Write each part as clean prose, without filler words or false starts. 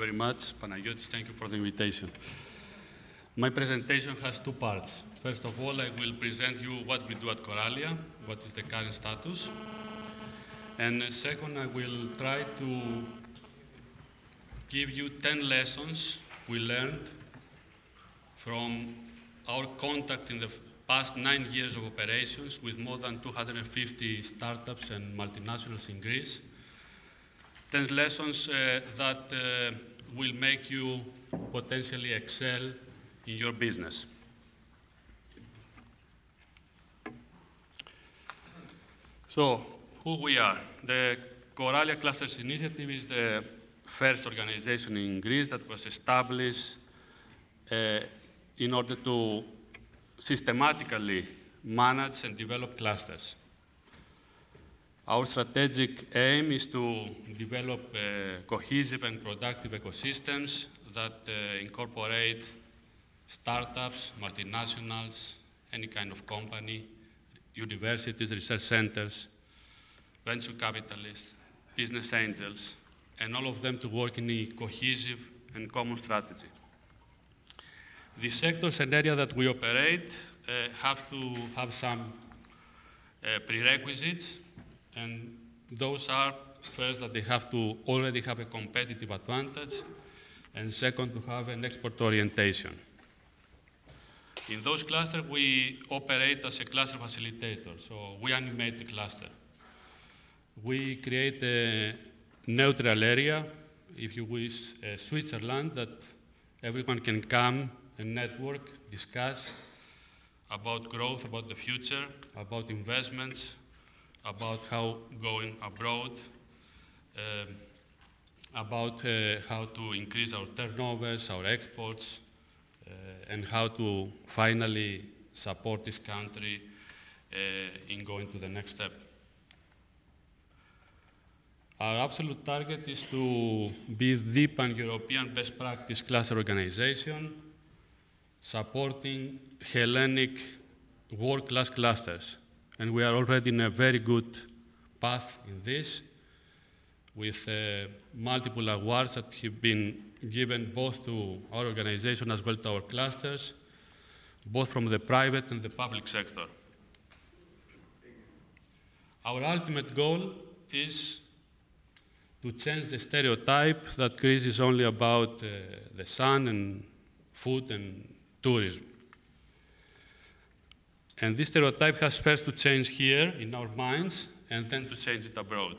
very much, Panagiotis. Thank you for the invitation. My presentation has two parts. First of all, I will present you what we do at Corallia, what is the current status. And second, I will try to give you 10 lessons we learned from our contact in the past 9 years of operations with more than 250 startups and multinationals in Greece. 10 lessons that will make you potentially excel in your business. So, who we are. The Corallia Clusters Initiative is the first organization in Greece that was established in order to systematically manage and develop clusters. Our strategic aim is to develop cohesive and productive ecosystems that incorporate startups, multinationals, any kind of company, universities, research centers, venture capitalists, business angels, and all of them to work in a cohesive and common strategy. The sectors and area that we operate have to have some prerequisites, and those are, first, that they have to already have a competitive advantage, and second, to have an export orientation. In those clusters, we operate as a cluster facilitator, so we animate the cluster. We create a neutral area, if you wish, Switzerland, that everyone can come and network, discuss about growth, about the future, about investments, about how going abroad, about how to increase our turnovers, our exports, and how to finally support this country in going to the next step. Our absolute target is to be the pan-European best practice cluster organization, supporting Hellenic world-class clusters. And we are already in a very good path in this, with multiple awards that have been given both to our organization as well to our clusters, both from the private and the public sector. Our ultimate goal is to change the stereotype that Greece is only about the sun and food and tourism. And this stereotype has first to change here in our minds and then to change it abroad.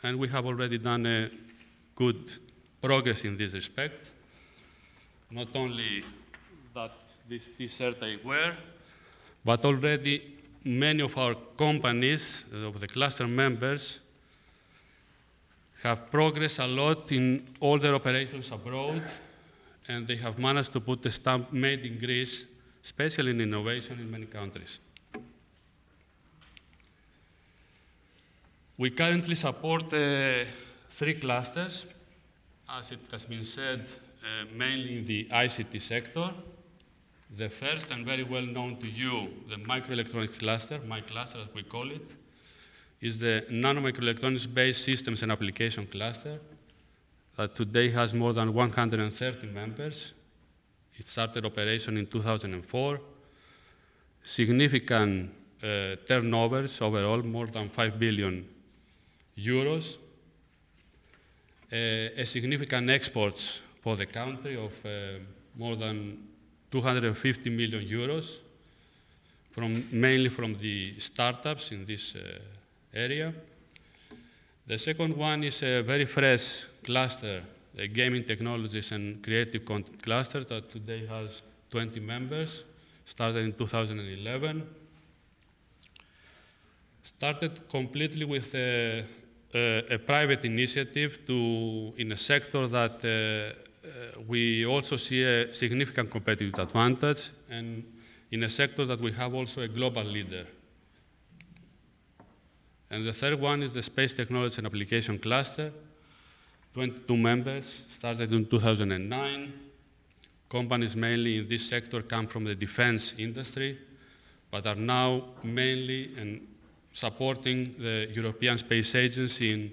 And we have already done a good progress in this respect. Not only that this T-shirt I wear, but already many of our companies, of the cluster members, have progressed a lot in all their operations abroad, and they have managed to put the stamp made in Greece, especially in innovation in many countries. We currently support 3 clusters, as it has been said, mainly in the ICT sector. The first, and very well known to you, the microelectronics cluster, my cluster as we call it, is the nanomicroelectronics-based systems and application cluster that today has more than 130 members. It started operation in 2004. Significant turnovers overall, more than 5 billion euros. A significant exports for the country of more than 250 million euros, mainly from the startups in this area. The second one is a very fresh cluster, gaming technologies and creative content cluster that today has 20 members, started in 2011. Started completely with a private initiative in a sector that we also see a significant competitive advantage, and in a sector that we have also a global leader. And the third one is the space technology and application cluster, 22 members, started in 2009. Companies mainly in this sector come from the defense industry, but are now mainly supporting the European Space Agency in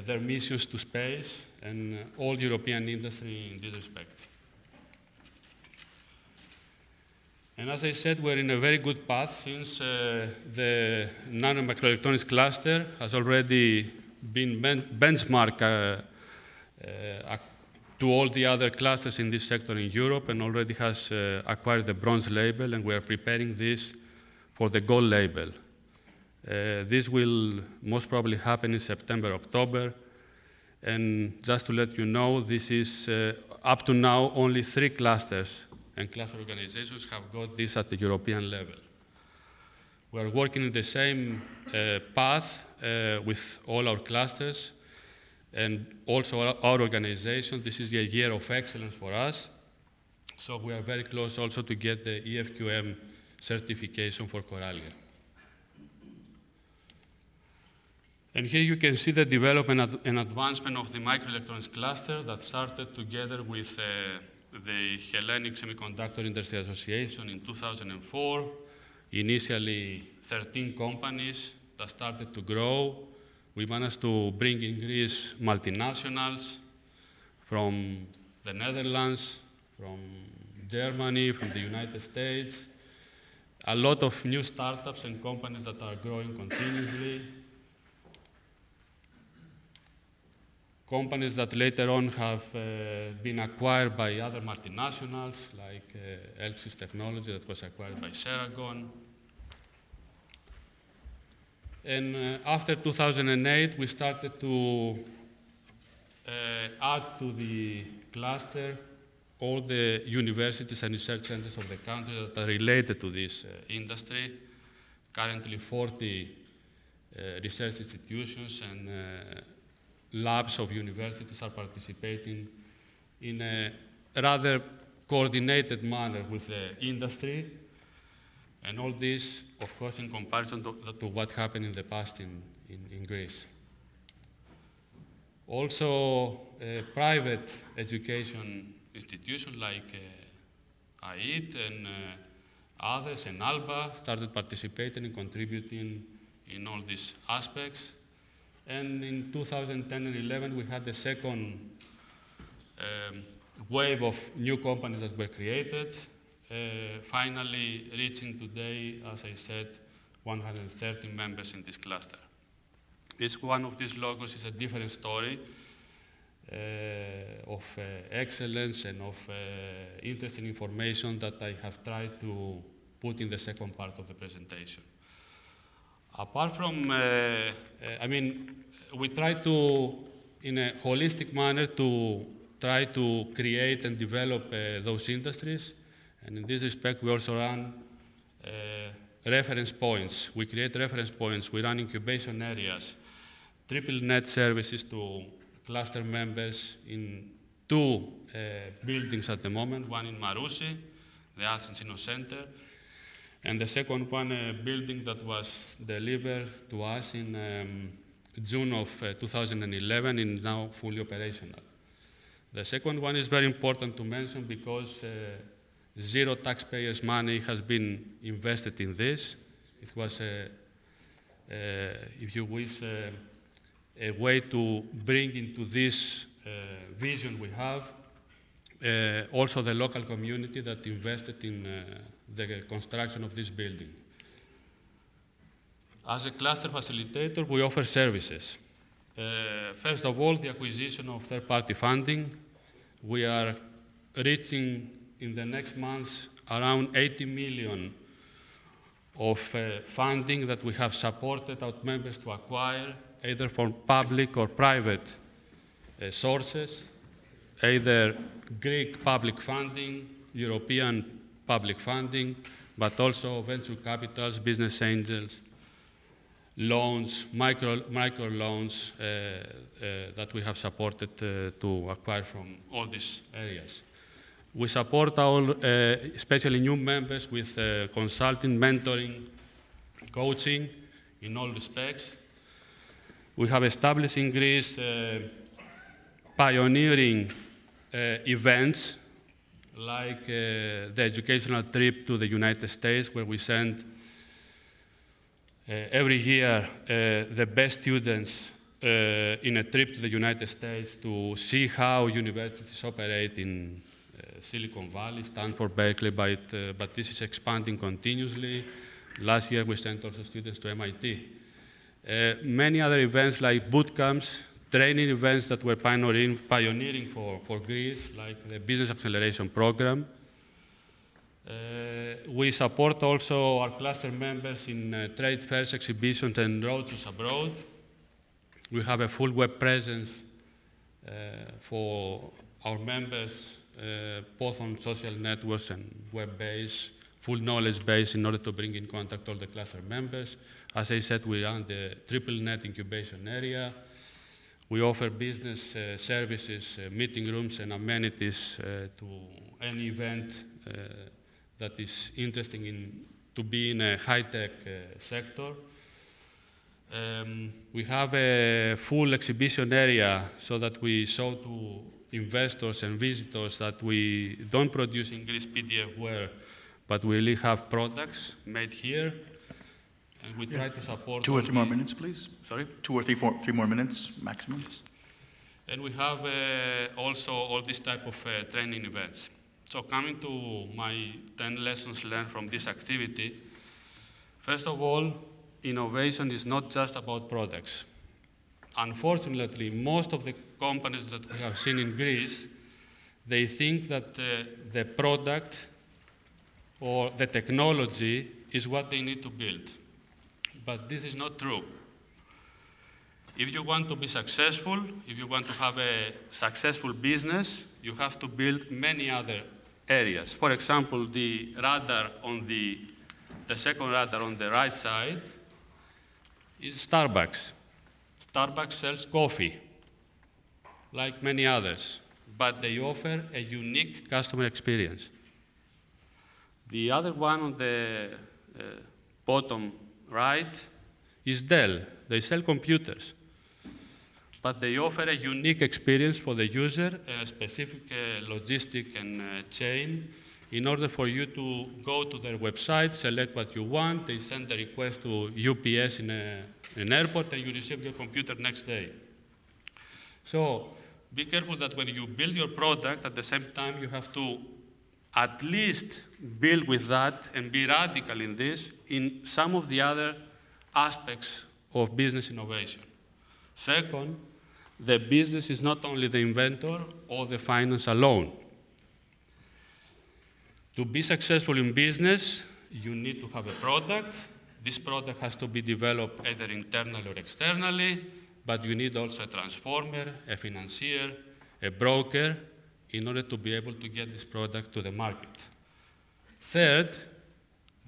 their missions to space and all European industry in this respect. And as I said, we're in a very good path since the nanomicroelectronics cluster has already been benchmarked to all the other clusters in this sector in Europe and already has acquired the bronze label, and we are preparing this for the gold label. This will most probably happen in September, October. And just to let you know, this is up to now only 3 clusters and cluster organizations have got this at the European level. We are working in the same path with all our clusters and also our organization. This is a year of excellence for us. So we are very close also to get the EFQM certification for Corallia. And here you can see the development and advancement of the microelectronics cluster that started together with the Hellenic Semiconductor Industry Association in 2004. Initially 13 companies that started to grow. We managed to bring in Greece multinationals from the Netherlands, from Germany, from the United States. A lot of new startups and companies that are growing continuously. Companies that later on have been acquired by other multinationals, like Elxis Technology that was acquired by Ceragon. And after 2008, we started to add to the cluster all the universities and research centers of the country that are related to this industry. Currently 40 research institutions and labs of universities are participating in a rather coordinated manner with the industry. And all this, of course, in comparison to what happened in the past in Greece. Also, private education institutions like AIT and others, and ALBA, started participating and contributing in all these aspects. And in 2010 and 11, we had the second wave of new companies that were created, finally reaching today, as I said, 130 members in this cluster. Each one of these logos is a different story of excellence and of interesting information that I have tried to put in the second part of the presentation. Apart from, we try to, in a holistic manner, to try to create and develop those industries. And in this respect, we also run reference points. We create reference points. We run incubation areas, triple net services to cluster members in 2 buildings at the moment, one in Marousi, the Athens Inno Center, and the second one, a building that was delivered to us in June of 2011 and now fully operational. The second one is very important to mention because zero taxpayers' money has been invested in this. It was, if you wish, a way to bring into this vision we have also the local community that invested in the construction of this building. As a cluster facilitator, we offer services. First of all, the acquisition of third-party funding. We are reaching in the next months around 80 million of funding that we have supported our members to acquire, either from public or private sources, either Greek public funding, European public funding, but also venture capitals, business angels, loans, micro loans that we have supported to acquire from all these areas. We support our, especially new members, with consulting, mentoring, coaching in all respects. We have established in Greece pioneering events like the educational trip to the United States, where we send every year the best students in a trip to the United States to see how universities operate in Silicon Valley, Stanford, Berkeley, but this is expanding continuously. Last year, we sent also students to MIT. Many other events like boot camps, training events that were pioneering for Greece, like the Business Acceleration Program. We support also our cluster members in trade fairs, exhibitions, and roadshows abroad. We have a full web presence for our members, both on social networks and web-based, full knowledge base in order to bring in contact all the cluster members. As I said, we run the triple net incubation area. We offer business services, meeting rooms, and amenities to any event that is interesting to be in a high-tech sector. We have a full exhibition area so that we show to investors and visitors that we don't produce in Greece PDFware, but we really have products made here. And we try to support... 2 or 3 more minutes, please. Sorry? 2 or 3 more minutes maximum. Yes. And we have also all these type of training events. So coming to my 10 lessons learned from this activity, first of all, innovation is not just about products. Unfortunately, most of the companies that we have seen in Greece, they think that the product or the technology is what they need to build. But this is not true. If you want to be successful, if you want to have a successful business, you have to build many other areas. For example, the radar on the second radar on the right side is Starbucks. Starbucks sells coffee, like many others, but they offer a unique customer experience. The other one on the bottom right is Dell. They sell computers, but they offer a unique experience for the user, a specific logistic and chain. In order for you to go to their website, select what you want, they send the request to UPS in an airport, and you receive your computer next day. So be careful that when you build your product, at the same time, you have to at least build with that and be radical in this in some of the other aspects of business innovation. Second, the business is not only the inventor or the finance alone. To be successful in business, you need to have a product. This product has to be developed either internally or externally, but you need also a transformer, a financier, a broker, in order to be able to get this product to the market. Third,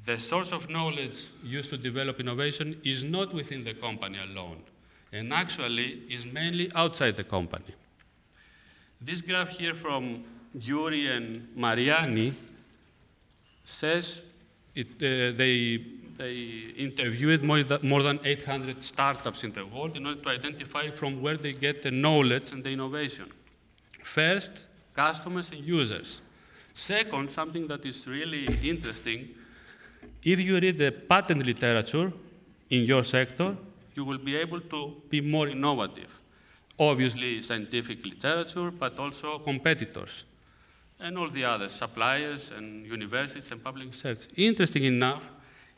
the source of knowledge used to develop innovation is not within the company alone, and actually is mainly outside the company. This graph here from Yuri and Mariani says they interviewed more than 800 startups in the world in order to identify from where they get the knowledge and the innovation. First, customers and users. Second, something that is really interesting, if you read the patent literature in your sector, you will be able to be more innovative. Obviously, scientific literature, but also competitors, and all the other suppliers and universities and public research. Interesting enough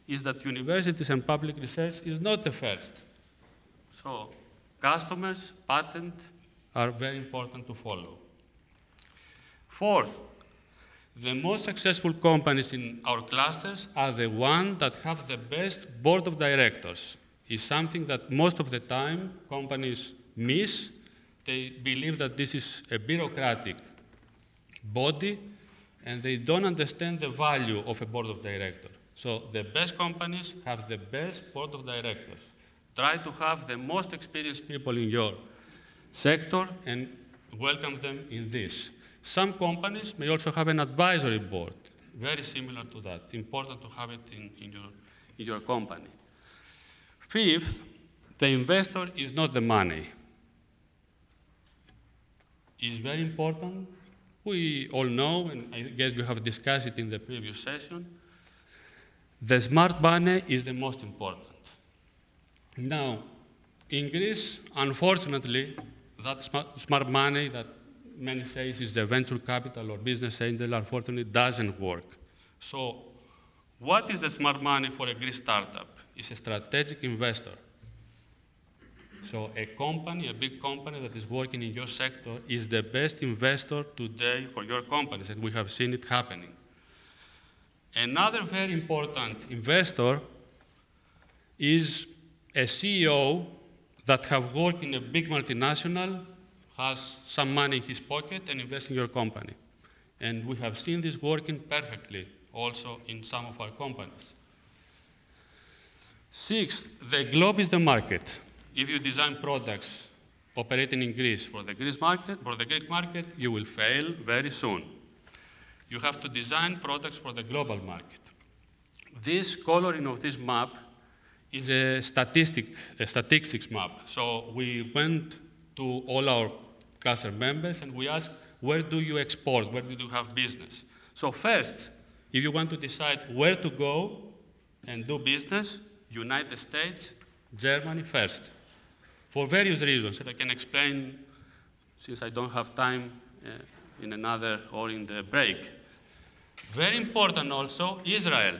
is that universities and public research is not the first. So customers, patent are very important to follow. Fourth, the most successful companies in our clusters are the ones that have the best board of directors. It's something that most of the time companies miss. They believe that this is a bureaucratic body, and they don't understand the value of a board of directors. So the best companies have the best board of directors. Try to have the most experienced people in your sector and welcome them in this. Some companies may also have an advisory board, very similar to that. Important to have it in your company. Fifth, the investor is not the money. It's very important. We all know, and I guess you have discussed it in the previous session, the smart money is the most important. Now, In Greece, unfortunately, that smart money that many say is the venture capital or business angel, unfortunately, doesn't work. So what is the smart money for a Greek startup? It's a strategic investor. So a company, a big company that is working in your sector is the best investor today for your companies, and we have seen it happening. Another very important investor is a CEO that have worked in a big multinational, has some money in his pocket and invests in your company. And we have seen this working perfectly also in some of our companies. Sixth, the globe is the market. If you design products operating in Greece for the Greek market, you will fail very soon. You have to design products for the global market. This coloring of this map is a statistics map. So we went to all our cluster members and we asked, where do you export? Where do you have business? So first, if you want to decide where to go and do business, United States, Germany first, for various reasons that I can explain since I don't have time in another or in the break. Very important also, Israel.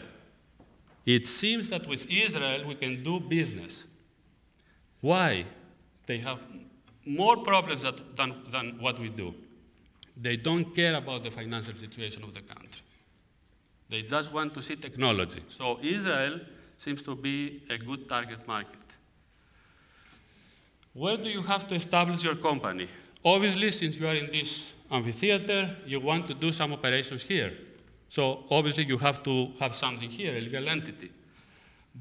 It seems that with Israel we can do business. Why? They have more problems than what we do. They don't care about the financial situation of the country. They just want to see technology. So Israel seems to be a good target market. Where do you have to establish your company? Obviously, since you are in this amphitheater, you want to do some operations here. So obviously, you have to have something here, a legal entity.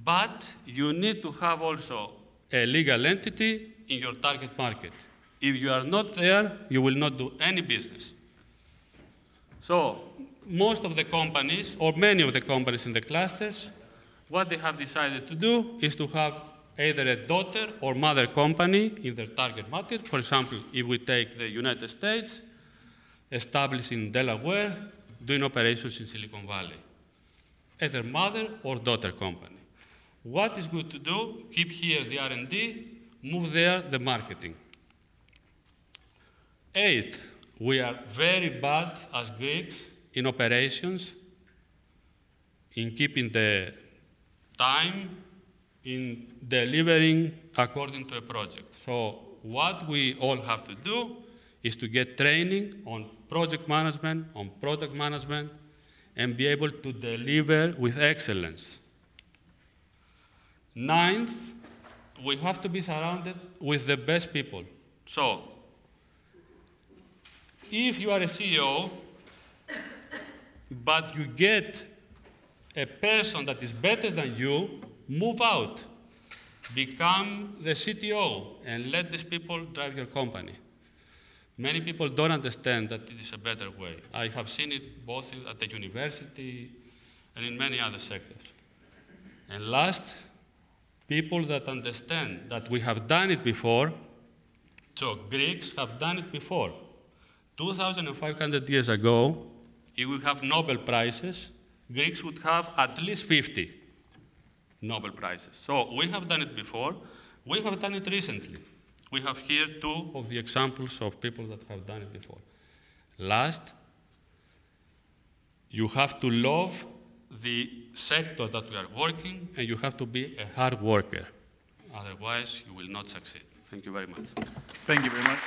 But you need to have also a legal entity in your target market. If you are not there, you will not do any business. So most of the companies, or many of the companies in the clusters, what they have decided to do is to have either a daughter or mother company in their target market. For example, if we take the United States, established in Delaware, doing operations in Silicon Valley. Either mother or daughter company. What is good to do? Keep here the R&D, move there the marketing. Eighth, we are very bad as Greeks in operations, in keeping the time, in delivering according to a project. So what we all have to do is to get training on project management, on product management, and be able to deliver with excellence. Ninth, we have to be surrounded with the best people. So if you are a CEO, but you get a person that is better than you, move out. Become the CTO and let these people drive your company. Many people don't understand that it is a better way. I have seen it both at the university and in many other sectors. And last, people that understand that we have done it before. So Greeks have done it before. 2,500 years ago, if we have Nobel Prizes, Greeks would have at least 50 Nobel Prizes. So we have done it before. We have done it recently. We have here two of the examples of people that have done it before. Last, you have to love the sector that we are working, and you have to be a hard worker. Otherwise, you will not succeed. Thank you very much. Thank you very much.